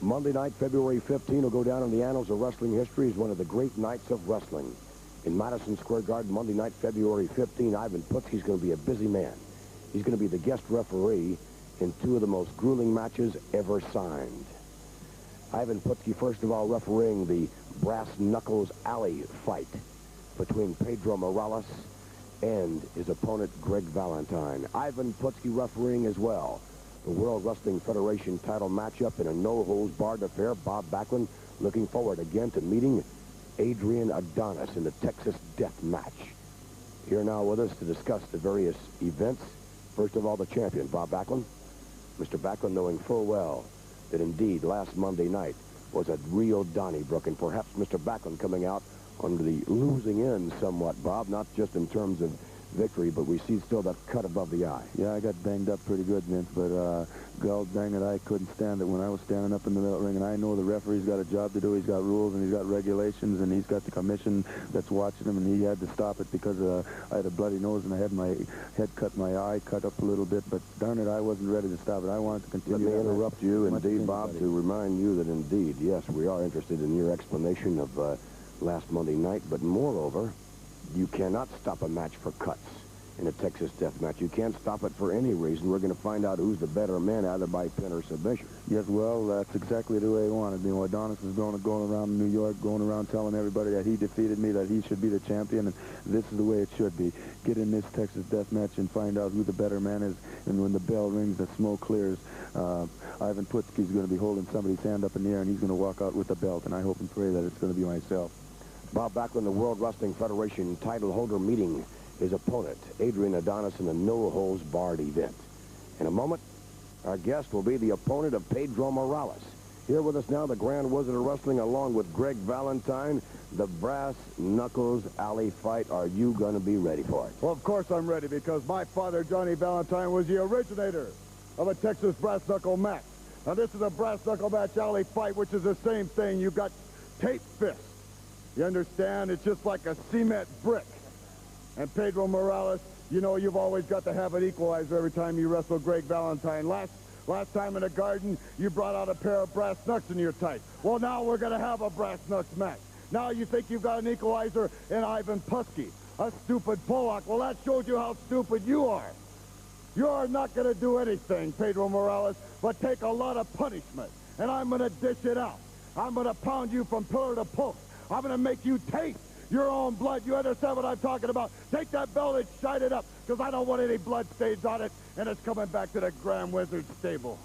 Monday night, February 15, will go down in the annals of wrestling history as one of the great nights of wrestling. In Madison Square Garden, Monday night, February 15, Ivan Putski's going to be a busy man. He's going to be the guest referee in two of the most grueling matches ever signed. Ivan Putski, first of all, refereeing the Brass Knuckles Alley fight between Pedro Morales and his opponent, Greg Valentine. Ivan Putski refereeing as well the World Wrestling Federation title matchup in a no-holds-barred affair. Bob Backlund looking forward again to meeting Adrian Adonis in the Texas Death Match. Here now with us to discuss the various events. First of all, the champion, Bob Backlund. Mr. Backlund, knowing full well that indeed last Monday night was a real Donnybrook, and perhaps Mr. Backlund coming out on the losing end somewhat, Bob, not just in terms of victory, but we see still that cut above the eye. Yeah, I got banged up pretty good, Vince, but God dang it, I couldn't stand it when I was standing up in the middle ring, and I know the referee's got a job to do. He's got rules and he's got regulations, and he's got the commission that's watching him, and he had to stop it because I had a bloody nose and I had my head cut, my eye cut up a little bit, but darn it, I wasn't ready to stop it. I wanted to continue. Let me interrupt you, indeed, Bob, to remind you that indeed, yes, we are interested in your explanation of last Monday night, but moreover, you cannot stop a match for cuts in a Texas death match. You can't stop it for any reason. We're going to find out who's the better man, either by pin or submission. Yes, well, that's exactly the way I wanted. You know, Adonis is going around New York, going around telling everybody that he defeated me, that he should be the champion, and this is the way it should be. Get in this Texas death match and find out who the better man is, and when the bell rings, the smoke clears, Ivan Putski's going to be holding somebody's hand up in the air, and he's going to walk out with the belt, and I hope and pray that it's going to be myself. Bob Backlund, the World Wrestling Federation title holder, meeting his opponent, Adrian Adonis, in a no-holds-barred event. In a moment, our guest will be the opponent of Pedro Morales. Here with us now, the Grand Wizard of Wrestling, along with Greg Valentine, the Brass Knuckles Alley fight. Are you going to be ready for it? Well, of course I'm ready, because my father, Johnny Valentine, was the originator of a Texas brass knuckle match. Now, this is a brass knuckle match alley fight, which is the same thing. You've got tape fists. You understand? It's just like a cement brick. And Pedro Morales, you know, you've always got to have an equalizer every time you wrestle Greg Valentine. Last time in the Garden, you brought out a pair of brass knucks in your tight. Well, now we're going to have a brass knucks match. Now you think you've got an equalizer in Ivan Putski, a stupid Pollock. Well, that shows you how stupid you are. You're not going to do anything, Pedro Morales, but take a lot of punishment. And I'm going to dish it out. I'm going to pound you from pillar to post. I'm going to make you taste your own blood. You understand what I'm talking about? Take that belt and shine it up, because I don't want any blood stains on it, and it's coming back to the Grand Wizard stable.